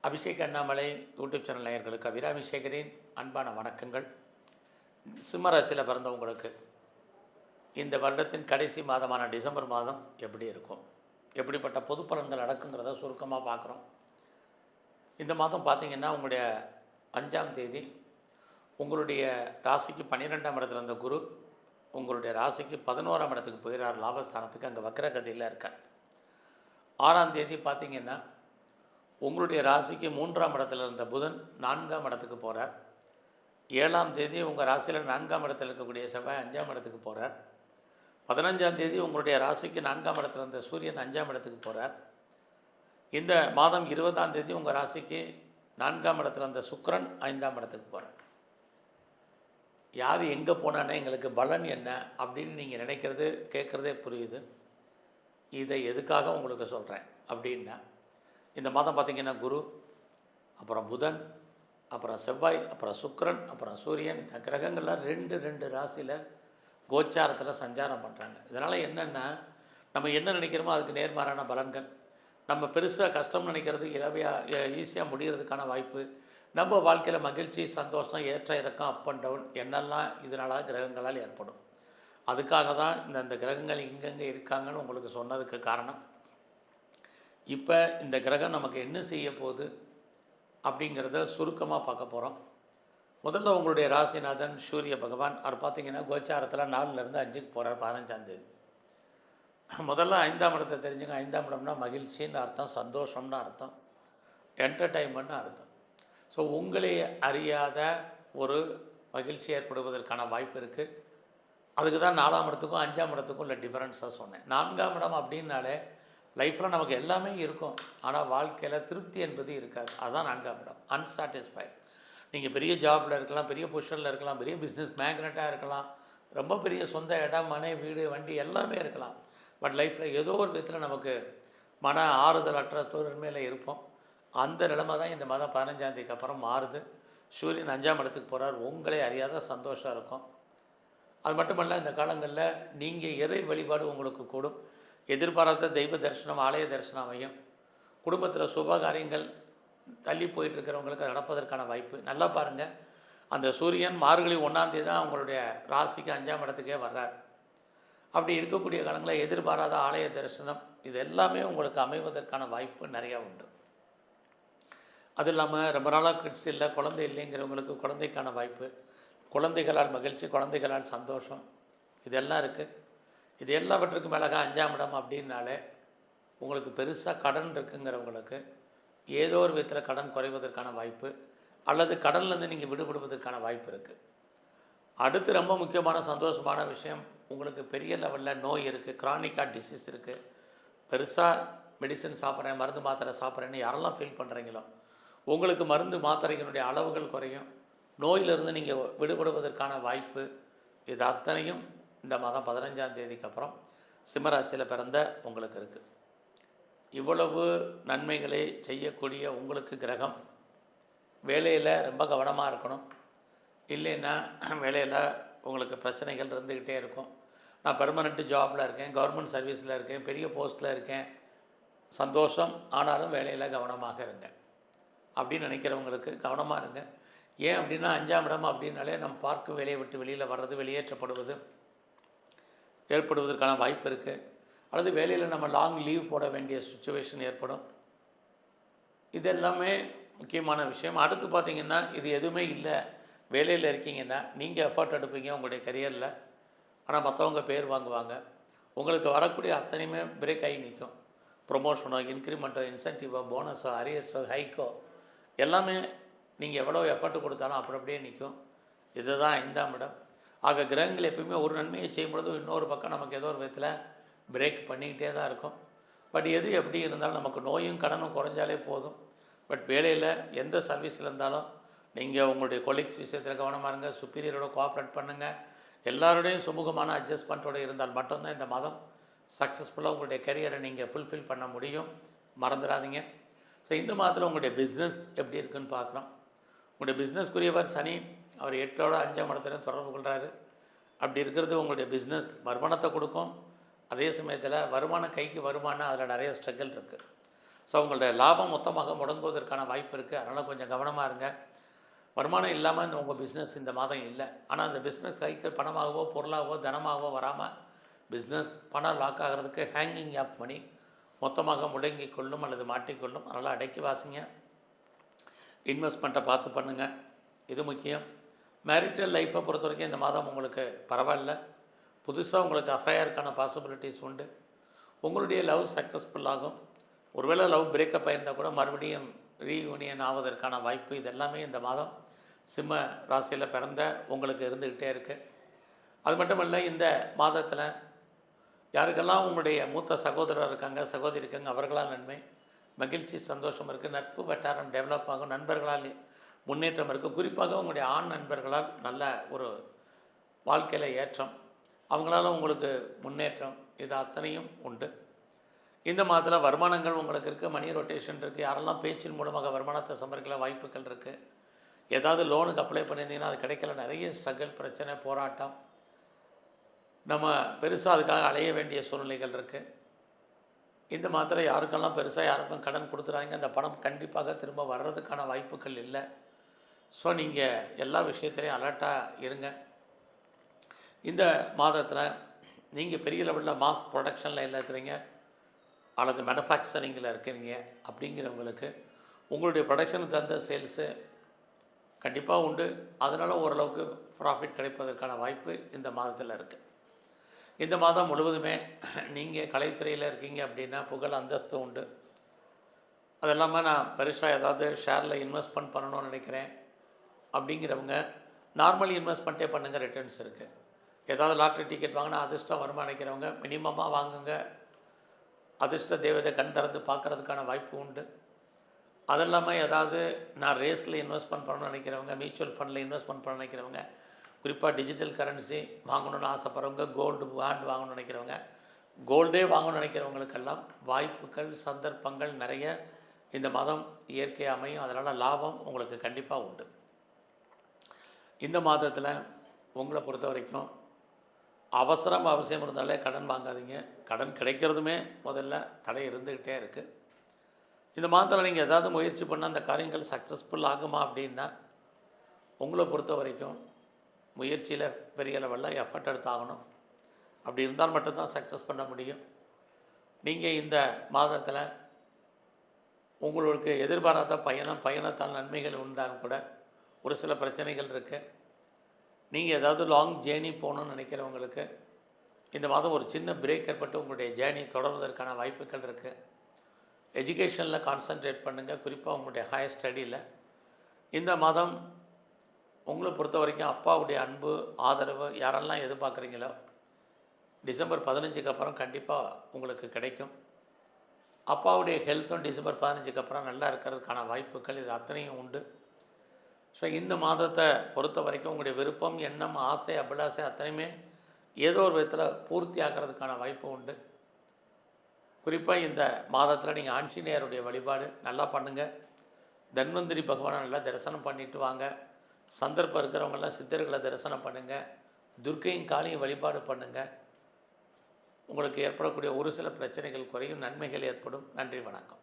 Abhishek Annamalai YouTube channel நேயர்களுக்கு அபிராமிசேகரின் அன்பான வணக்கங்கள். சிம்ம ராசியில் பிறந்தவங்களுக்கு இந்த வருடத்தின் கடைசி மாதமான டிசம்பர் மாதம் எப்படி இருக்கும், எப்படிப்பட்ட பொது பலன்கள் நடக்குங்கிறத சுருக்கமாக பார்க்குறோம். இந்த மாதம் பார்த்திங்கன்னா உங்களுடைய 5ஆம் தேதி உங்களுடைய ராசிக்கு 12ஆம் இடத்துல இருந்த குரு உங்களுடைய ராசிக்கு 11ஆம் இடத்துக்கு போயிடார், லாபஸ்தானத்துக்கு. அங்கே வக்ரகதியில் இருக்கார். 6ஆம் தேதி பார்த்திங்கன்னா உங்களுடைய ராசிக்கு 3ஆம் இடத்துல இருந்த புதன் 4ஆம் இடத்துக்கு போகிறார். 7ஆம் தேதி உங்கள் ராசியில் 4ஆம் இடத்தில் இருக்கக்கூடிய செவ்வாய் 5ஆம் இடத்துக்கு போகிறார். 15ஆம் தேதி உங்களுடைய ராசிக்கு 4ஆம் இடத்துல இருந்த சூரியன் 5ஆம் இடத்துக்கு போகிறார். இந்த மாதம் 20ஆம் தேதி உங்கள் ராசிக்கு 4ஆம் இடத்துல இருந்த சுக்கிரன் 5ஆம் இடத்துக்கு போகிறார். யார் எங்கே போனானே எங்களுக்கு பலன் என்ன அப்படின்னு நீங்கள் நினைக்கிறது கேட்குறதே புரியுது. இதை எதுக்காக உங்களுக்கு சொல்கிறேன் அப்படின்னா, இந்த மாதம் பார்த்திங்கன்னா குரு, அப்புறம் புதன், அப்புறம் செவ்வாய், அப்புறம் சுக்கிரன், அப்புறம் சூரியன், இந்த கிரகங்கள்லாம் ரெண்டு ராசியில் கோச்சாரத்தில் சஞ்சாரம் பண்ணுறாங்க. இதனால் என்னென்னா, நம்ம என்ன நினைக்கிறோமோ அதுக்கு நேர்மாறான பலன்கள், நம்ம பெருசாக கஷ்டம் நினைக்கிறது இலவையாக ஈஸியாக முடிகிறதுக்கான வாய்ப்பு, நம்ம வாழ்க்கையில் மகிழ்ச்சி, சந்தோஷம், ஏற்ற இறக்கம், அப் அண்ட் டவுன் என்னெல்லாம் இதனால் கிரகங்களால் ஏற்படும். அதுக்காக தான் இந்த கிரகங்கள் இங்கங்கே இருக்காங்கன்னு உங்களுக்கு சொன்னதுக்கு காரணம். இப்போ இந்த கிரகம் நமக்கு என்ன செய்ய போகுது அப்படிங்கிறத சுருக்கமாக பார்க்க போகிறோம். முதல்ல உங்களுடைய ராசிநாதன் சூரிய பகவான், அவர் பார்த்திங்கன்னா கோச்சாரத்தில் 4லேருந்து 5க்கு போகிறார் 15ஆம் தேதி. முதல்ல 5ஆம் இடத்தை தெரிஞ்சுங்க. 5ஆம் இடம்னா மகிழ்ச்சின்னு அர்த்தம், சந்தோஷம்னு அர்த்தம், என்டர்டைன்மெண்ட்னு அர்த்தம். ஸோ உங்களே அறியாத ஒரு மகிழ்ச்சி ஏற்படுவதற்கான வாய்ப்பு இருக்குது. அதுக்கு தான் 4ஆம் இடத்துக்கும் 5ஆம் இடத்துக்கும் உள்ள டிஃப்ரென்ஸாக சொன்னேன். 4ஆம் இடம் அப்படின்னாலே லைஃப்பில் நமக்கு எல்லாமே இருக்கும், ஆனால் வாழ்க்கையில் திருப்தி என்பது இருக்காது. அதுதான் 4ஆம் இடம், அன்சாட்டிஸ்ஃபைட். நீங்கள் பெரிய ஜாபில் இருக்கலாம், பெரிய பொசிஷனில் இருக்கலாம், பெரிய பிஸ்னஸ் மேக்னட்டாக இருக்கலாம், ரொம்ப பெரிய சொந்த இடம், மனை, வீடு, வண்டி எல்லாமே இருக்கலாம். பட் லைஃப்பில் ஏதோ ஒரு விதத்தில் நமக்கு மன ஆறுதல் அற்ற தோல்மையில் இருப்போம். அந்த நிலைமை தான் இந்த மாதம் 15ஆம் தேதிக்கு அப்புறம் மாறுது. சூரியன் 5ஆம் இடத்துக்கு போகிறார். உங்களே அறியாத சந்தோஷம் இருக்கும். அது மட்டுமல்ல, இந்த காலங்களில் நீங்கள் இறை வழிபாடு உங்களுக்கு கூடும். எதிர்பாராத தெய்வ தரிசனம், ஆலய தரிசனம் அமையும். குடும்பத்தில் சுபகாரியங்கள் தள்ளி போயிட்டுருக்கிறவங்களுக்கு நடப்பதற்கான வாய்ப்பு. நல்லா பாருங்கள், அந்த சூரியன் மார்கழி 1ஆம் தேதி தான் உங்களுடைய ராசிக்கு 5ஆம் இடத்துக்கே வர்றார். அப்படி இருக்கக்கூடிய காலங்களில் எதிர்பாராத ஆலய தரிசனம் இது எல்லாமே உங்களுக்கு அமைவதற்கான வாய்ப்பு நிறையா உண்டு. அது இல்லாமல் ரொம்ப நாளாக கிட்ஸ் இல்லை, குழந்தை இல்லைங்கிறவங்களுக்கு குழந்தைக்கான வாய்ப்பு, குழந்தைகளால் மகிழ்ச்சி, குழந்தைகளால் சந்தோஷம், இதெல்லாம் இருக்குது. இது எல்லாவற்றுக்கும் மேலாக 5ஆம் இடம் அப்படின்னாலே உங்களுக்கு பெருசாக கடன் இருக்குங்கிறவங்களுக்கு ஏதோ ஒரு விதத்தில் கடன் குறைவதற்கான வாய்ப்பு, அல்லது கடன்லேருந்து நீங்கள் விடுபடுவதற்கான வாய்ப்பு இருக்குது. அடுத்து ரொம்ப முக்கியமான சந்தோஷமான விஷயம், உங்களுக்கு பெரிய லெவலில் நோய் இருக்குது, கிரானிக்காக டிசீஸ் இருக்குது. பெருசாக மெடிசன் சாப்பிட்றேன், மருந்து மாத்திரை சாப்பிட்றேன்னு யாரெல்லாம் ஃபீல் பண்ணுறீங்களோ உங்களுக்கு மருந்து மாத்திரைகளுடைய அளவுகள் குறையும். நோயிலிருந்து நீங்கள் விடுபடுவதற்கான வாய்ப்பு, இது அத்தனையும் இந்த மாதம் 15ஆம் தேதிக்கு அப்புறம் சிம்மராசியில் பிறந்த உங்களுக்கு இருக்குது. இவ்வளவு நன்மைகளை செய்யக்கூடிய உங்களுக்கு கிரகம் வேலையில் ரொம்ப கவனமாக இருக்கணும். இல்லைன்னா வேலையில் உங்களுக்கு பிரச்சனைகள் இருந்துக்கிட்டே இருக்கும். நான் பெர்மனெண்ட்டு ஜாபில் இருக்கேன், கவர்மெண்ட் சர்வீஸில் இருக்கேன், பெரிய போஸ்ட்டில் இருக்கேன், சந்தோஷம், ஆனாலும் வேலையில் கவனமாக இருங்க அப்படின்னு நினைக்கிறவங்களுக்கு கவனமாக இருங்க. ஏன் அப்படின்னா 5ஆம் இடம் அப்படின்னாலே நம்ம பார்க்கும் வேலையை விட்டு வெளியில் வர்றது, வெளியேற்றப்படுவது ஏற்படுவதற்கான வாய்ப்பு இருக்குது. அல்லது வேலையில் நம்ம லாங் லீவ் போட வேண்டிய சுச்சுவேஷன் ஏற்படும். இது எல்லாமே முக்கியமான விஷயம். அடுத்து பார்த்திங்கன்னா, இது எதுவுமே இல்லை, வேலையில் இருக்கீங்கன்னா நீங்கள் எஃபர்ட் எடுப்பீங்க உங்களுடைய கரியரில், ஆனால் மற்றவங்க பேர் வாங்குவாங்க. உங்களுக்கு வரக்கூடிய அத்தனையுமே பிரேக் ஆகி நிற்கும். ப்ரொமோஷனோ, இன்க்ரிமெண்ட்டோ, இன்சென்டிவோ, போனஸோ, அரியர்ஸோ, ஹைக்கோ எல்லாமே நீங்கள் எவ்வளோ எஃபர்ட் கொடுத்தாலும் அப்படியே நிற்கும். இதுதான் 5ஆம் இடம். ஆக கிரகங்கள் எப்பயுமே ஒரு நன்மையை செய்யும்பொழுது இன்னொரு பக்கம் நமக்கு ஏதோ ஒரு விதத்தில் பிரேக் பண்ணிக்கிட்டே தான் இருக்கும். பட் எது எப்படி இருந்தாலும் நமக்கு நோயும் கடனும் குறைஞ்சாலே போதும். பட் வேலையில் எந்த சர்வீஸில் இருந்தாலும் நீங்கள் உங்களுடைய கொலீக்ஸ் விஷயத்தில் கவனமாக இருங்க, சுப்பீரியரோட கோஆப்ரேட் பண்ணுங்கள், எல்லாரோடையும் சுமூகமான அட்ஜஸ்ட்மெண்ட்டோடு இருந்தால் மட்டும்தான் இந்த மாதம் சக்ஸஸ்ஃபுல்லாக உங்களுடைய கரியரை நீங்கள் ஃபுல்ஃபில் பண்ண முடியும். மறந்துடாதீங்க. ஸோ இந்த மாதத்தில் உங்களுடைய பிஸ்னஸ் எப்படி இருக்குதுன்னு பார்க்குறோம். உங்களுடைய பிஸ்னஸ்க்குரியவர் சனி, அவர் 8ஓட 5ஆம் இடத்துலையும் தொடர்பு கொள்கிறாரு. அப்படி இருக்கிறது உங்களுடைய பிஸ்னஸ் வருமானத்தை கொடுக்கும். அதே சமயத்தில் வருமானம் கைக்கு வருமானம் அதில் நிறைய ஸ்ட்ரகிள் இருக்குது. ஸோ உங்களுடைய லாபம் மொத்தமாக முடங்குவதற்கான வாய்ப்பு இருக்குது. அதனால் கொஞ்சம் கவனமாக இருங்க. வருமானம் இல்லாமல் இந்த உங்கள் பிஸ்னஸ் இந்த மாதம் இல்லை. ஆனால் அந்த பிஸ்னஸ் சைக்கிள் பணமாகவோ பொருளாகவோ தனமாகவோ வராமல் பிஸ்னஸ் பணம் லாக் ஆகிறதுக்கு ஹேங்கிங் ஆப் மணி மொத்தமாக முடங்கி கொள்ளும் அல்லது மாட்டிக்கொள்ளும். அதனால் அடக்கி வாசிங்க. இன்வெஸ்ட்மெண்ட்டை பார்த்து பண்ணுங்கள், இது முக்கியம். மேரிட்டல் லைஃப்பை பொறுத்த வரைக்கும் இந்த மாதம் உங்களுக்கு பரவாயில்ல. புதுசாக உங்களுக்கு அஃபையருக்கான பாசிபிலிட்டிஸ் உண்டு. உங்களுடைய லவ் சக்ஸஸ்ஃபுல் ஆகும். ஒருவேளை லவ் பிரேக்கப் ஆயிருந்தால் கூட மறுபடியும் ரீயூனியன் ஆவதற்கான வாய்ப்பு இதெல்லாமே இந்த மாதம் சிம்ம ராசியில் பிறந்த உங்களுக்கு இருந்துக்கிட்டே இருக்குது. அது மட்டும் இல்லை, இந்த மாதத்தில் யாருக்கெல்லாம் உங்களுடைய மூத்த சகோதரர் இருக்காங்க, சகோதரி இருக்காங்க, அவர்களால் நன்மை, மகிழ்ச்சி, சந்தோஷம் இருக்குது. நட்பு வட்டாரம் டெவலப் ஆகும். நண்பர்களால் முன்னேற்றம் இருக்குது. குறிப்பாக உங்களுடைய ஆண் நண்பர்களால் நல்ல ஒரு வாழ்க்கையில் ஏற்றம், அவங்களால உங்களுக்கு முன்னேற்றம், இது அத்தனையும் உண்டு. இந்த மாதத்தில் வருமானங்கள் உங்களுக்கு இருக்குது. மணி ரொட்டேஷன் இருக்குது. யாரெல்லாம் பேச்சின் மூலமாக வருமானத்தை சம்பாதிக்கல வாய்ப்புகள் இருக்குது. ஏதாவது லோனுக்கு அப்ளை பண்ணியிருந்தீங்கன்னா அது கிடைக்கல. நிறைய ஸ்ட்ரகிள், பிரச்சனை, போராட்டம், நம்ம பெருசாக அதுக்காக அலைய வேண்டிய சூழ்நிலைகள் இருக்குது. இந்த மாதத்தில் யாருக்கெல்லாம் பெருசாக யாருக்கும் கடன் கொடுத்துறாங்க, அந்த பணம் கண்டிப்பாக திரும்ப வர்றதுக்கான வாய்ப்புகள் இல்லை. ஸோ நீங்கள் எல்லா விஷயத்துலையும் அலர்ட்டாக இருங்க. இந்த மாதத்தில் நீங்கள் பெரிய லெவலில் மாஸ் ப்ரொடக்ஷனில் இருக்கிறீங்க அல்லது மேனுஃபேக்சரிங்கில் இருக்கிறீங்க அப்படிங்கிறவங்களுக்கு உங்களுடைய ப்ரொடக்ஷனுக்கு தகுந்த சேல்ஸு கண்டிப்பாக உண்டு. அதனால் ஓரளவுக்கு ப்ராஃபிட் கிடைப்பதற்கான வாய்ப்பு இந்த மாதத்தில் இருக்குது. இந்த மாதம் முழுவதுமே நீங்கள் கலைத்துறையில் இருக்கீங்க அப்படின்னா புகழ், அந்தஸ்து உண்டு. அது இல்லாமல் நான் பெருசாக ஏதாவது ஷேரில் இன்வெஸ்ட்மெண்ட் பண்ணணும்னு நினைக்கிறேன் அப்படிங்கிறவங்க நார்மல் இன்வெஸ்ட்மெண்ட்டே பண்ணுங்கள், ரிட்டர்ன்ஸ் இருக்குது. ஏதாவது லாட்ரி டிக்கெட் வாங்கினா அதிர்ஷ்டம் வருமா நினைக்கிறவங்க மினிமமாக வாங்குங்க. அதிர்ஷ்ட தேவதை கண் திறந்து பார்க்குறதுக்கான வாய்ப்பு உண்டு. அது இல்லாமல் ஏதாவது நான் ரேஸில் இன்வெஸ்ட்மெண்ட் பண்ணணும்னு நினைக்கிறவங்க, மியூச்சுவல் ஃபண்டில் இன்வெஸ்ட்மெண்ட் பண்ண நினைக்கிறவங்க, குறிப்பாக டிஜிட்டல் கரன்சி வாங்கணுன்னு ஆசைப்படுறவங்க, கோல்டு பாண்ட் வாங்கணும்னு நினைக்கிறவங்க, கோல்டே வாங்கணும்னு நினைக்கிறவங்களுக்கெல்லாம் வாய்ப்புகள், சந்தர்ப்பங்கள் நிறைய இந்த மாதம் இயற்கை அமையும். அதனால் லாபம் உங்களுக்கு கண்டிப்பாக உண்டு. இந்த மாதத்தில் உங்களை பொறுத்த வரைக்கும் அவசியம் இருந்தாலே கடன் வாங்காதீங்க. கடன் கிடைக்கிறதுமே முதல்ல தடை இருந்துக்கிட்டே இருக்குது. இந்த மாதத்தில் நீங்கள் ஏதாவது முயற்சி பண்ணால் அந்த காரியங்கள் சக்ஸஸ்ஃபுல் ஆகுமா அப்படின்னா உங்களை பொறுத்த வரைக்கும் முயற்சியில் பெரிய லெவலில் எஃபர்ட் எடுத்தாகணும். அப்படி இருந்தால் மட்டும்தான் சக்ஸஸ் பண்ண முடியும். நீங்கள் இந்த மாதத்தில் உங்களுக்கு எதிர்பாராத பயணத்தால் நன்மைகள் உண்டாலும் கூட ஒரு சில பிரச்சனைகள் இருக்குது. நீங்கள் ஏதாவது லாங் ஜேர்னி போகணுன்னு நினைக்கிறவங்களுக்கு இந்த மாதம் ஒரு சின்ன பிரேக் ஏற்பட்டு உங்களுடைய ஜேர்னி தொடர்வதற்கான வாய்ப்புகள் இருக்குது. எஜுகேஷனில் கான்சன்ட்ரேட் பண்ணுங்கள், குறிப்பாக உங்களுடைய ஹையர் ஸ்டடியில். இந்த மாதம் உங்களை பொறுத்த வரைக்கும் அப்பாவுடைய அன்பு, ஆதரவு யாரெல்லாம் எதிர்பார்க்குறீங்களோ டிசம்பர் 15க்கு அப்புறம் கண்டிப்பாக உங்களுக்கு கிடைக்கும். அப்பாவுடைய ஹெல்த்தும் டிசம்பர் 15க்கு அப்புறம் நல்லா இருக்கிறதுக்கான வாய்ப்புகள் இது அத்தனையும் உண்டு. ஸோ இந்த மாதத்தை பொறுத்த வரைக்கும் உங்களுடைய விருப்பம், எண்ணம், ஆசை, அபிலாசை அத்தனையுமே ஏதோ ஒரு விதத்தில் பூர்த்தி ஆகிறதுக்கான வாய்ப்பு உண்டு. குறிப்பாக இந்த மாதத்தில் நீங்கள் ஆஞ்சநேயருடைய வழிபாடு நல்லா பண்ணுங்கள். தன்வந்திரி பகவானை நல்லா தரிசனம் பண்ணிட்டு வாங்க. சந்தர்ப்பம் இருக்கிறவங்கெல்லாம் சித்தர்களை தரிசனம் பண்ணுங்கள். துர்க்கையும் காளியும் வழிபாடு பண்ணுங்கள். உங்களுக்கு ஏற்படக்கூடிய ஒரு சில பிரச்சனைகள் குறையும், நன்மைகள் ஏற்படும். நன்றி, வணக்கம்.